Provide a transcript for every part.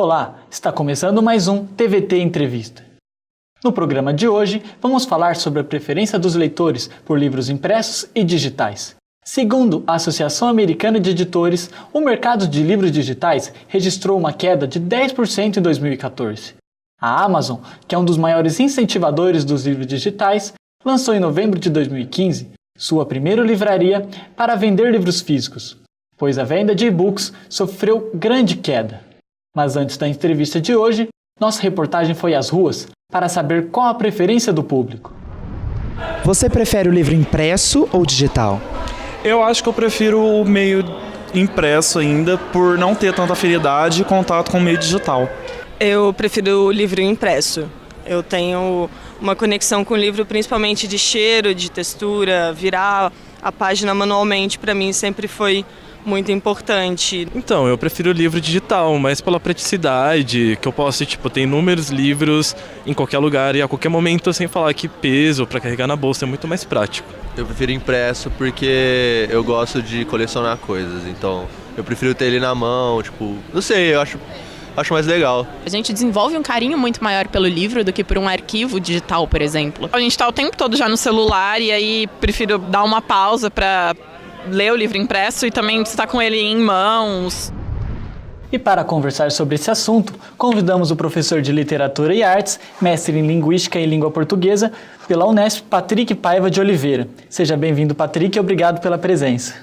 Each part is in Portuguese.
Olá, está começando mais um TVT Entrevista. No programa de hoje, vamos falar sobre a preferência dos leitores por livros impressos e digitais. Segundo a Associação Americana de Editores, o mercado de livros digitais registrou uma queda de 10% em 2014. A Amazon, que é um dos maiores incentivadores dos livros digitais, lançou em novembro de 2015 sua primeira livraria para vender livros físicos, pois a venda de e-books sofreu grande queda. Mas antes da entrevista de hoje, nossa reportagem foi às ruas para saber qual a preferência do público. Você prefere o livro impresso ou digital? Eu acho que eu prefiro o meio impresso ainda, por não ter tanta afinidade e contato com o meio digital. Eu prefiro o livro impresso. Eu tenho uma conexão com o livro, principalmente de cheiro, de textura. Virar a página manualmente, para mim, sempre foi muito importante. Então, eu prefiro o livro digital, mas pela praticidade, que eu posso, ter inúmeros livros em qualquer lugar e a qualquer momento, sem falar que peso para carregar na bolsa é muito mais prático. Eu prefiro impresso porque eu gosto de colecionar coisas, então eu prefiro ter ele na mão, não sei, eu acho mais legal. A gente desenvolve um carinho muito maior pelo livro do que por um arquivo digital, por exemplo. A gente está o tempo todo já no celular e aí prefiro dar uma pausa para ler o livro impresso e também estar com ele em mãos. E para conversar sobre esse assunto, convidamos o professor de Literatura e Artes, mestre em Linguística e Língua Portuguesa pela Unesp, Patrick Paiva de Oliveira. Seja bem-vindo, Patrick, e obrigado pela presença.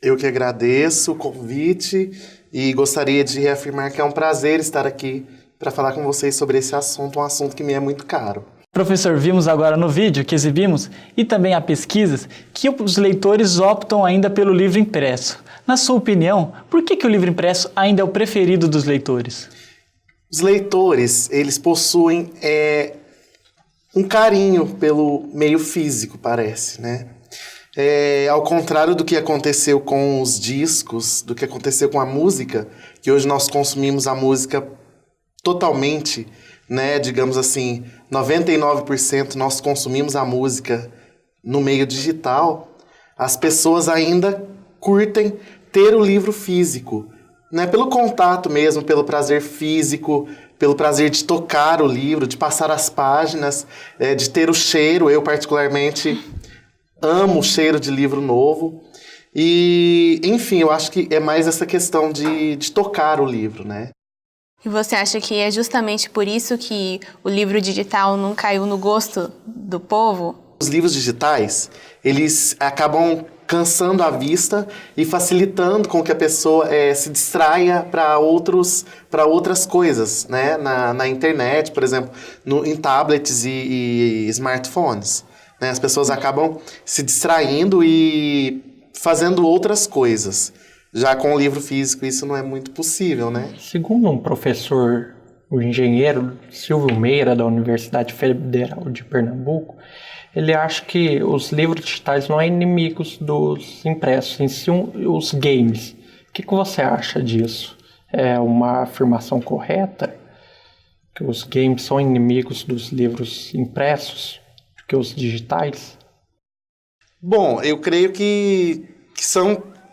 Eu que agradeço o convite e gostaria de reafirmar que é um prazer estar aqui para falar com vocês sobre esse assunto, um assunto que me é muito caro. Professor, vimos agora no vídeo que exibimos e também há pesquisas que os leitores optam ainda pelo livro impresso. Na sua opinião, por que o livro impresso ainda é o preferido dos leitores? Os leitores, eles possuem um carinho pelo meio físico, parece, né? Ao contrário do que aconteceu com os discos, do que aconteceu com a música, que hoje nós consumimos a música totalmente, né, digamos assim, 99% nós consumimos a música no meio digital, as pessoas ainda curtem ter o livro físico, né, pelo contato mesmo, pelo prazer físico, pelo prazer de tocar o livro, de passar as páginas, de ter o cheiro. Eu particularmente amo o cheiro de livro novo e, enfim, eu acho que é mais essa questão de tocar o livro, né? E você acha que é justamente por isso que o livro digital não caiu no gosto do povo? Os livros digitais, eles acabam cansando a vista e facilitando com que a pessoa se distraia para outras coisas, né? Na internet, por exemplo, em tablets e smartphones. Né? As pessoas acabam se distraindo e fazendo outras coisas. Já com o livro físico isso não é muito possível, né? Segundo um professor, o engenheiro Silvio Meira, da Universidade Federal de Pernambuco, ele acha que os livros digitais não são inimigos dos impressos, em si os games. O que você acha disso? É uma afirmação correta? Que os games são inimigos dos livros impressos do que os digitais? Bom, eu creio que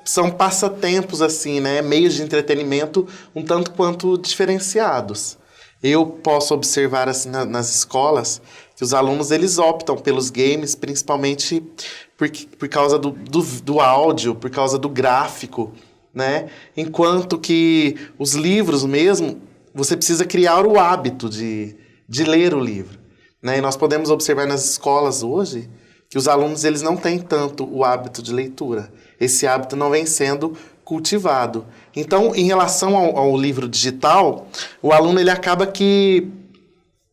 são passatempos, assim, né? Meios de entretenimento um tanto quanto diferenciados. Eu posso observar assim, nas escolas que os alunos eles optam pelos games principalmente por causa do áudio, por causa do gráfico, né? Enquanto que os livros mesmo, você precisa criar o hábito de ler o livro, né? E nós podemos observar nas escolas hoje que os alunos eles não têm tanto o hábito de leitura. Esse hábito não vem sendo cultivado. Então, em relação ao livro digital, o aluno ele acaba que,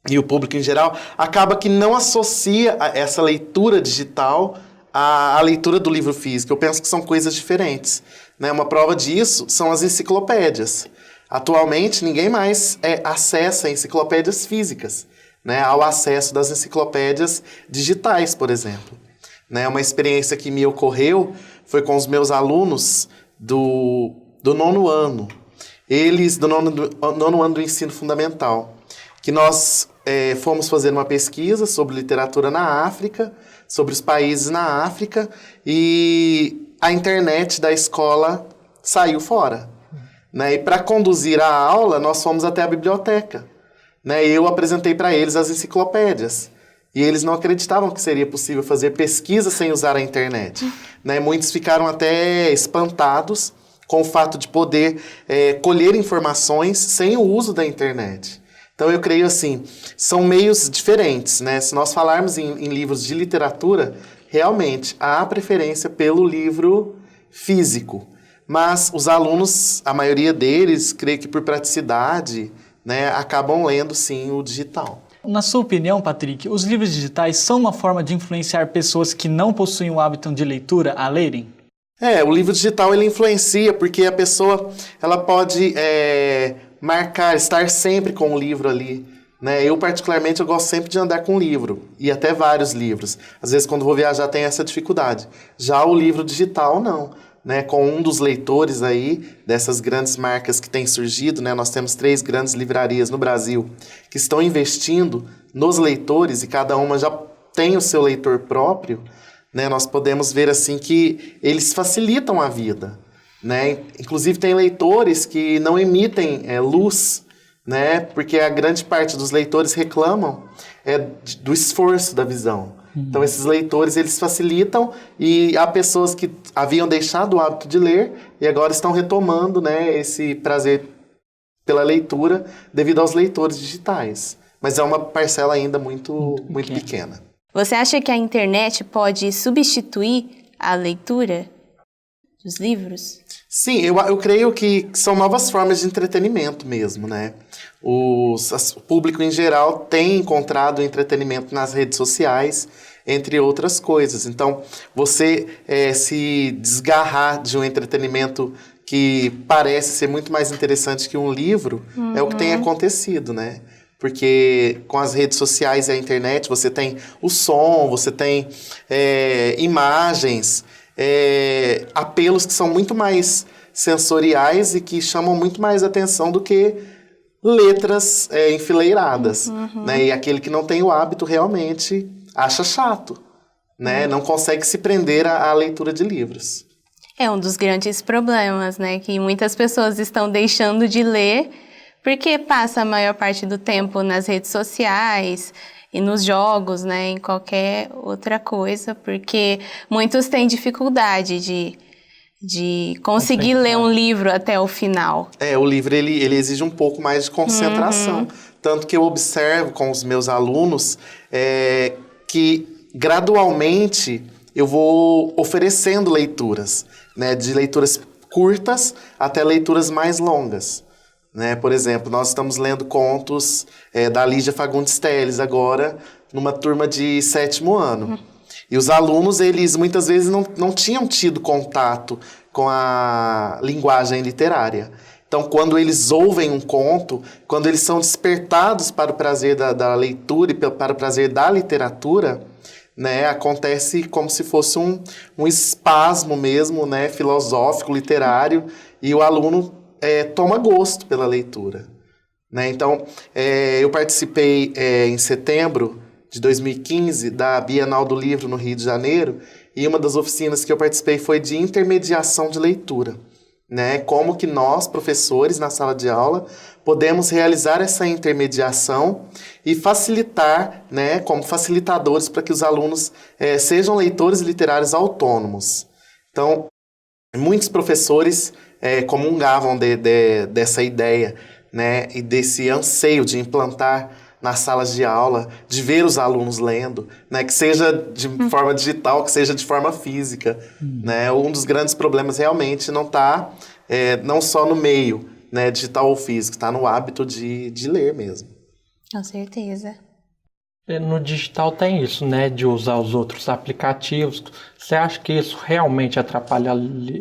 e o público em geral, acaba que não associa essa leitura digital à leitura do livro físico. Eu penso que são coisas diferentes, né? Uma prova disso são as enciclopédias. Atualmente, ninguém mais acessa enciclopédias físicas, né? Ao acesso das enciclopédias digitais, por exemplo. Né? Uma experiência que me ocorreu foi com os meus alunos do nono ano. Eles, do nono ano do ensino fundamental. Que nós fomos fazer uma pesquisa sobre literatura na África, sobre os países na África, e a internet da escola saiu fora. né? E para conduzir a aula, nós fomos até a biblioteca, né? E eu apresentei para eles as enciclopédias. E eles não acreditavam que seria possível fazer pesquisa sem usar a internet, né? Muitos ficaram até espantados com o fato de poder colher informações sem o uso da internet. Então, eu creio assim, são meios diferentes, né? Se nós falarmos em livros de literatura, realmente há preferência pelo livro físico. Mas os alunos, a maioria deles, creio que por praticidade, né, acabam lendo, sim, o digital. Na sua opinião, Patrick, os livros digitais são uma forma de influenciar pessoas que não possuem o hábito de leitura a lerem? O livro digital ele influencia porque a pessoa ela pode marcar, estar sempre com o livro ali, né? Eu, particularmente, eu gosto sempre de andar com livro, e até vários livros. Às vezes, quando vou viajar, tem essa dificuldade. Já o livro digital, não. Né? Com um dos leitores aí, dessas grandes marcas que têm surgido, né? Nós temos 3 grandes livrarias no Brasil que estão investindo nos leitores, e cada uma já tem o seu leitor próprio, né? Nós podemos ver assim que eles facilitam a vida, né? Inclusive tem leitores que não emitem luz, né? Porque a grande parte dos leitores reclamam do esforço da visão. Então esses leitores eles facilitam, e há pessoas que haviam deixado o hábito de ler e agora estão retomando, né, esse prazer pela leitura devido aos leitores digitais. Mas é uma parcela ainda muito pequena. Você acha que a internet pode substituir a leitura dos livros? Sim, eu creio que são novas formas de entretenimento mesmo, né? O público em geral tem encontrado entretenimento nas redes sociais, entre outras coisas. Então, você se desgarrar de um entretenimento que parece ser muito mais interessante que um livro, é o que tem acontecido, né? Porque com as redes sociais e a internet, você tem o som, você tem imagens, apelos que são muito mais sensoriais e que chamam muito mais atenção do que letras enfileiradas, né? E aquele que não tem o hábito realmente acha chato, né? Não consegue se prender à leitura de livros. É um dos grandes problemas, né? Que muitas pessoas estão deixando de ler porque passa a maior parte do tempo nas redes sociais e nos jogos, né? Em qualquer outra coisa, porque muitos têm dificuldade de conseguir ler um livro até o final. O livro ele exige um pouco mais de concentração. Tanto que eu observo com os meus alunos que gradualmente eu vou oferecendo leituras, né? De leituras curtas até leituras mais longas. Né? Por exemplo, nós estamos lendo contos da Lígia Fagundes Telles agora, numa turma de 7º ano. E os alunos, eles muitas vezes não tinham tido contato com a linguagem literária. Então, quando eles ouvem um conto, quando eles são despertados para o prazer da leitura e para o prazer da literatura, né, acontece como se fosse um espasmo mesmo, né, filosófico, literário, e o aluno toma gosto pela leitura. Né? Então, eu participei em setembro de 2015 da Bienal do Livro no Rio de Janeiro, e uma das oficinas que eu participei foi de intermediação de leitura. Né? Como que nós, professores, na sala de aula, podemos realizar essa intermediação e facilitar, né, como facilitadores para que os alunos sejam leitores literários autônomos. Então, muitos professores comungavam dessa ideia, né, e desse anseio de implantar nas salas de aula, de ver os alunos lendo, né, que seja de forma digital, que seja de forma física. Né? Um dos grandes problemas realmente não está não só no meio, né, digital ou físico, está no hábito de ler mesmo. Com certeza. No digital tem isso, né, de usar os outros aplicativos. Você acha que isso realmente atrapalha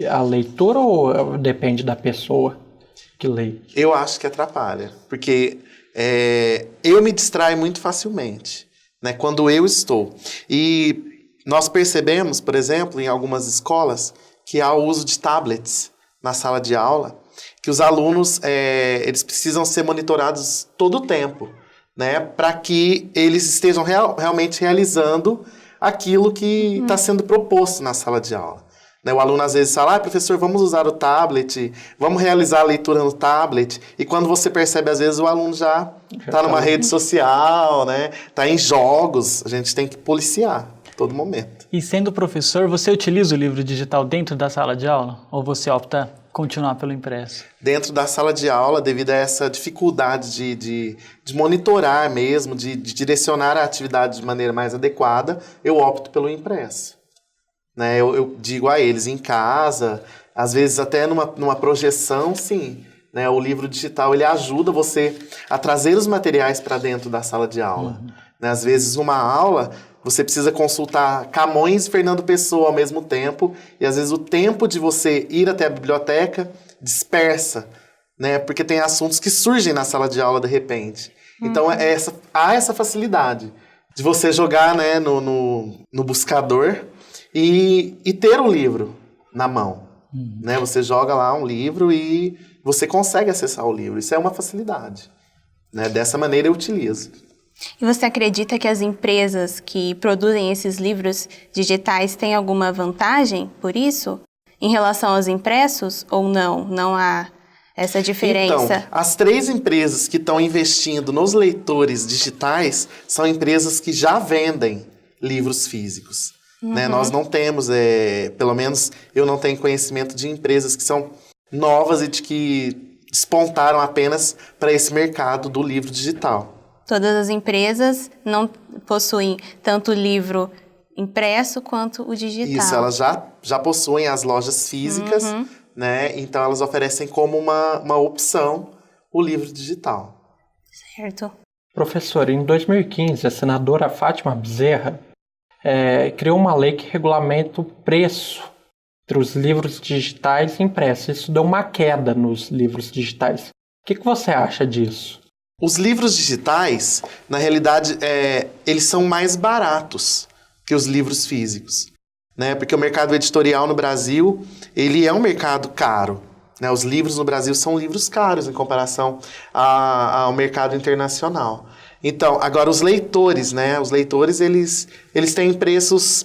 a leitura ou depende da pessoa que lê? Eu acho que atrapalha, porque eu me distraio muito facilmente, né, quando eu estou. E nós percebemos, por exemplo, em algumas escolas, que há o uso de tablets na sala de aula, que os alunos eles precisam ser monitorados todo o tempo, né, para que eles estejam realmente realizando aquilo que está sendo proposto na sala de aula. Né? O aluno às vezes fala, professor, vamos usar o tablet, vamos realizar a leitura no tablet. E quando você percebe, às vezes, o aluno já está numa rede social, né? Está em jogos. A gente tem que policiar a todo momento. E sendo professor, você utiliza o livro digital dentro da sala de aula? Ou você opta continuar pelo impresso? Dentro da sala de aula, devido a essa dificuldade de monitorar mesmo, de direcionar a atividade de maneira mais adequada, eu opto pelo impresso. Né, eu digo a eles em casa, às vezes até numa projeção, sim. Né, o livro digital ele ajuda você a trazer os materiais para dentro da sala de aula. Né, às vezes, uma aula, você precisa consultar Camões e Fernando Pessoa ao mesmo tempo, e às vezes o tempo de você ir até a biblioteca dispersa, né, porque tem assuntos que surgem na sala de aula de repente. Então, há essa facilidade de você jogar, né, no buscador e ter o livro na mão. Né? Você joga lá um livro e você consegue acessar o livro. Isso é uma facilidade. Né? Dessa maneira eu utilizo. E você acredita que as empresas que produzem esses livros digitais têm alguma vantagem por isso? Em relação aos impressos ou não? Não há essa diferença? Então, as 3 empresas que estão investindo nos leitores digitais são empresas que já vendem livros físicos. Né? Nós não temos, pelo menos eu não tenho conhecimento de empresas que são novas e de que despontaram apenas para esse mercado do livro digital. Todas as empresas não possuem tanto o livro impresso quanto o digital. Isso, elas já possuem as lojas físicas, né? Então elas oferecem como uma opção o livro digital. Certo. Professor, em 2015, a senadora Fátima Bezerra criou uma lei que regulamenta o preço entre os livros digitais e impressos. Isso deu uma queda nos livros digitais. O que você acha disso? Os livros digitais, na realidade, eles são mais baratos que os livros físicos. Né? Porque o mercado editorial no Brasil, ele é um mercado caro. Né? Os livros no Brasil são livros caros em comparação ao mercado internacional. Então, agora os leitores, né? Os leitores, eles têm preços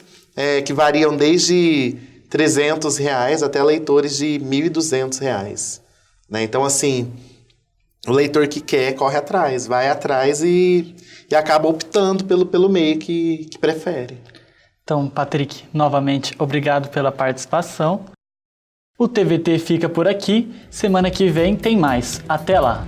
que variam desde R$300 até leitores de R$1.200. Né? Então, assim, o leitor que quer, corre atrás, vai atrás e acaba optando pelo meio que prefere. Então, Patrick, novamente, obrigado pela participação. O TVT fica por aqui. Semana que vem tem mais. Até lá!